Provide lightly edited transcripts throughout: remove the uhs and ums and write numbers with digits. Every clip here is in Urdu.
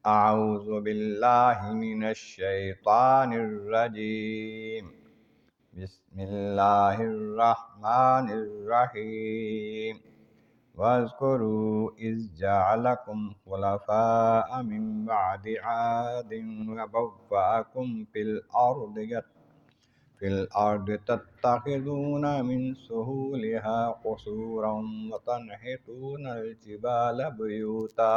أعوذ بالله من الشيطان الرجيم بسم الله الرحمن الرحيم واذكروا إذ جعلكم خلفاء من بعد عاد وبوأكم في الأرض تتخذون من سهولها قصورا وتنحتون الجبال بيوتا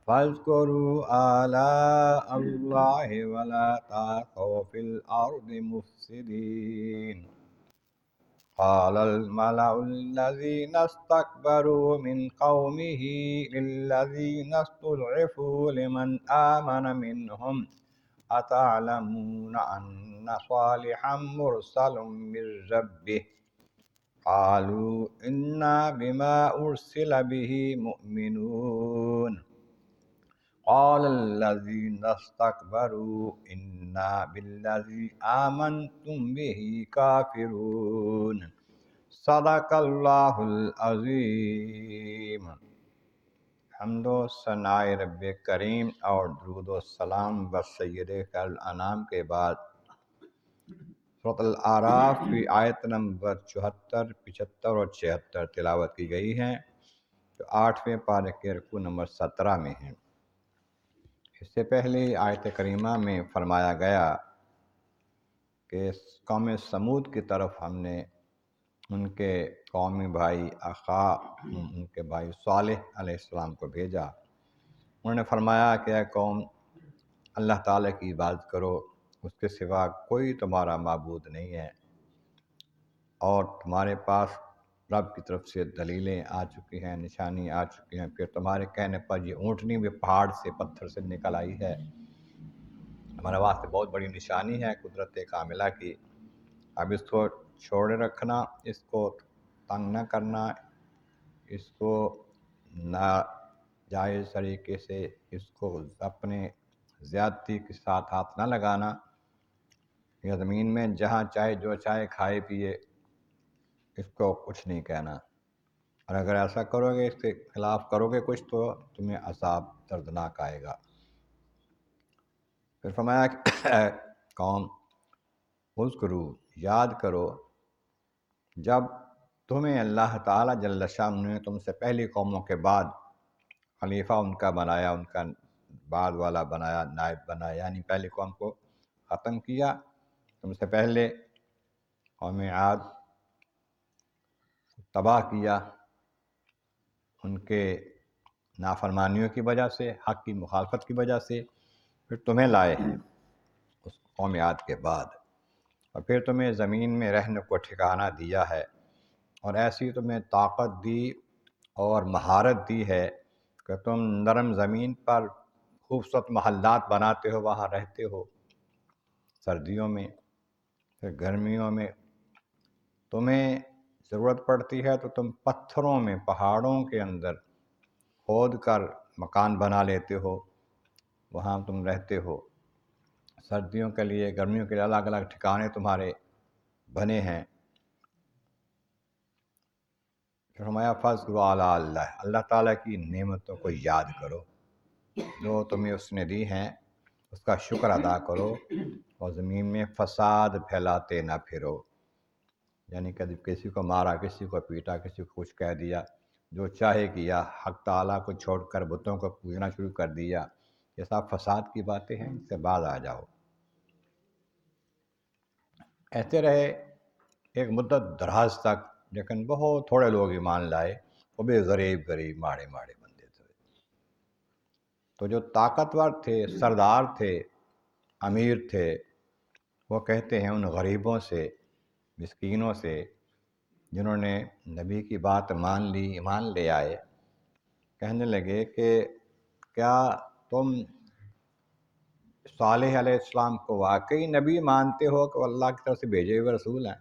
فاذكروا آلاء الله ولا تعثوا في الأرض مفسدين قال الملأ الذين استكبروا من قومه للذين استضعفوا لمن آمن منهم أتعلمون أن صالحا مرسل من ربه قالوا إنا بما أرسل به مؤمنون قال الذين استكبروا إنا بالذي آمنتم به كافرون صدق اللہ العظیم۔ حمد و ثناء رب کریم اور درود و سلام بر سید خیر الانام کے بعد سورۃ الاعراف کی آیت نمبر 74، 75 اور 76 تلاوت کی گئی ہیں، جو 8ویں پارے کے رکوع نمبر 17 میں ہیں۔ اس سے پہلے آیت کریمہ میں فرمایا گیا کہ قوم سمود کی طرف ہم نے ان کے قومی بھائی ان کے بھائی صالح علیہ السلام کو بھیجا۔ انہوں نے فرمایا کہ اے قوم، اللہ تعالیٰ کی عبادت کرو، اس کے سوا کوئی تمہارا معبود نہیں ہے، اور تمہارے پاس رب کی طرف سے دلیلیں آ چکی ہیں، نشانی آ چکی ہیں، پھر تمہارے کہنے پر یہ اونٹنی بھی پہاڑ سے پتھر سے نکل آئی ہے، ہمارے واسطے بہت بڑی نشانی ہے قدرت کاملہ کی۔ اب اس کو چھوڑے رکھنا، اس کو تنگ نہ کرنا، اس کو ناجائز طریقے سے اس کو اپنے زیادتی کے ساتھ ہاتھ نہ لگانا۔ یہ زمین میں جہاں چاہے جو چاہے کھائے پیے، اس کو کچھ نہیں کہنا، اور اگر ایسا کرو گے، اس کے خلاف کرو گے کچھ، تو تمہیں عذاب دردناک آئے گا۔ پھر فرمایا کہ اے قوم، اذکرو، یاد کرو جب تمہیں اللہ تعالیٰ جل شانہ نے تم سے پہلی قوموں کے بعد خلیفہ ان کا بنایا، ان کا بعد والا بنایا، نائب بنایا، یعنی پہلی قوم کو ختم کیا۔ تم سے پہلے قوم عاد تباہ کیا ان کے نافرمانیوں کی وجہ سے، حق کی مخالفت کی وجہ سے، پھر تمہیں لائے ہیں اس قوم عاد کے بعد، اور پھر تمہیں زمین میں رہنے کو ٹھکانہ دیا ہے، اور ایسی تمہیں طاقت دی اور مہارت دی ہے کہ تم نرم زمین پر خوبصورت محلات بناتے ہو، وہاں رہتے ہو سردیوں میں، پھر گرمیوں میں تمہیں ضرورت پڑتی ہے تو تم پتھروں میں، پہاڑوں کے اندر کھود کر مکان بنا لیتے ہو، وہاں تم رہتے ہو۔ سردیوں کے لیے، گرمیوں کے لیے الگ الگ ٹھکانے تمہارے بنے ہیں۔ فرمایا فاذکروا آلاء اللہ، اللہ تعالیٰ کی نعمتوں کو یاد کرو جو تمہیں اس نے دی ہیں، اس کا شکر ادا کرو، اور زمین میں فساد پھیلاتے نہ پھرو، یعنی کبھی کسی کو مارا، کسی کو پیٹا، کسی کو کچھ کہہ دیا، جو چاہے کیا، حق تعالیٰ کو چھوڑ کر بتوں کو پوجنا شروع کر دیا، یہ سب فساد کی باتیں ہیں، اس سے باز آ جاؤ۔ ایسے رہے ایک مدت دراز تک، لیکن بہت تھوڑے لوگ ایمان لائے، وہ بھی غریب ماڑے بندے تھے۔ تو جو طاقتور تھے، سردار تھے، امیر تھے، وہ کہتے ہیں ان غریبوں سے، مسکینوں سے، جنہوں نے نبی کی بات مان لی، ایمان لے آئے، کہنے لگے کہ کیا تم صالح علیہ السلام کو واقعی نبی مانتے ہو کہ وہ اللہ کی طرف سے بھیجے ہوئے رسول ہیں؟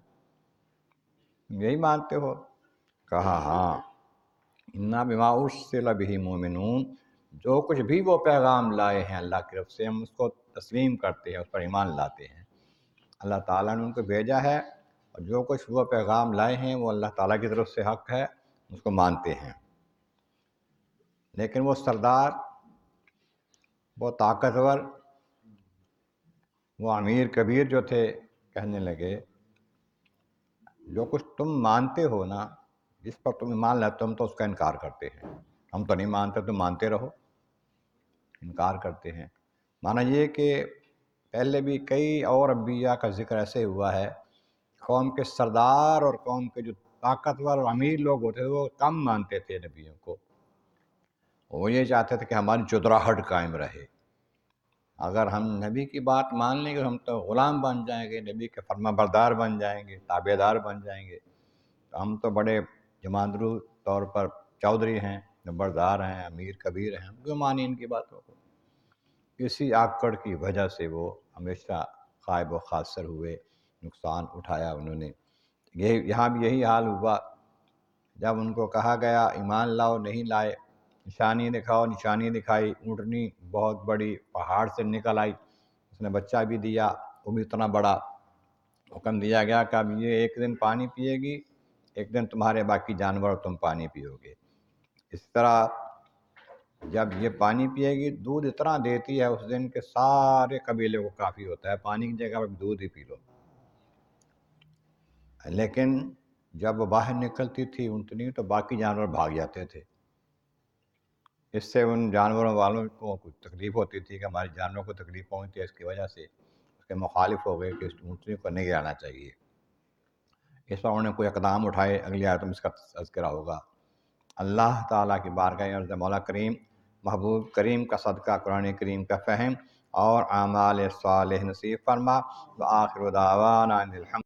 یہی مانتے ہو؟ کہا ہاں، انا بما ارسل بہ مؤمنون، جو کچھ بھی وہ پیغام لائے ہیں اللہ کی طرف سے، ہم اس کو تسلیم کرتے ہیں، اس پر ایمان لاتے ہیں۔ اللہ تعالیٰ نے ان کو بھیجا ہے، اور جو کچھ وہ پیغام لائے ہیں وہ اللہ تعالیٰ کی طرف سے حق ہے، اس کو مانتے ہیں۔ لیکن وہ سردار وہ طاقتور وہ امیر کبیر جو تھے کہنے لگے جو کچھ تم مانتے ہو نا، جس پر تم ایمان لاتے تم تو اس کا انکار کرتے ہیں، ہم تو نہیں مانتے، تم مانتے رہو، انکار کرتے ہیں۔ معنی یہ کہ پہلے بھی کئی اور انبیاء کا ذکر ایسے ہوا ہے، قوم کے سردار اور قوم کے جو طاقتور اور امیر لوگ ہوتے تھے وہ کم مانتے تھے نبیوں کو، وہ یہ چاہتے تھے کہ ہماری چودراہٹ قائم رہے، اگر ہم نبی کی بات مان لیں گے ہم تو غلام بن جائیں گے، نبی کے فرما بردار بن جائیں گے، تابع دار بن جائیں گے، تو ہم تو بڑے جماندرو طور پر چودھری ہیں، نمبردار ہیں، امیر کبیر ہیں، ہم کیوں مانیں ان کی باتوں کو؟ اسی آکڑ کی وجہ سے وہ ہمیشہ خائب و خاسر ہوئے، نقصان اٹھایا انہوں نے۔ یہاں بھی یہی حال ہوا، جب ان کو کہا گیا ایمان لاؤ نہیں لائے، نشانی دکھاؤ نشانی دکھائی، اونٹنی بہت بڑی پہاڑ سے نکل آئی، اس نے بچہ بھی دیا، وہ بھی اتنا بڑا، حکم دیا گیا کہ اب یہ ایک دن پانی پیے گی، ایک دن تمہارے باقی جانور تم پانی پیو گے۔ اس طرح جب یہ پانی پیے گی دودھ اتنا دیتی ہے اس دن کہ سارے قبیلے کو کافی ہوتا ہے، پانی کی جگہ پر دودھ ہی پی لو۔ لیکن جب وہ باہر نکلتی تھی اونٹنی تو باقی جانور بھاگ جاتے تھے، اس سے ان جانوروں والوں کو کچھ تکلیف ہوتی تھی کہ ہمارے جانوروں کو تکلیف پہنچتی ہے، اس کی وجہ سے اس کے مخالف ہو گئے کہ اس اونٹنی کو نہیں آنا چاہیے۔ اس پر انہوں نے کوئی اقدام اٹھائے، اگلی آیت میں اس کا تذکرہ ہوگا۔ اللہ تعالیٰ کی بارگاہ عرض مولا کریم، محبوب کریم کا صدقہ قرآن کریم کا فہم اور اعمال صالح نصیب فرما۔ وآخر دعوانا ان الحمد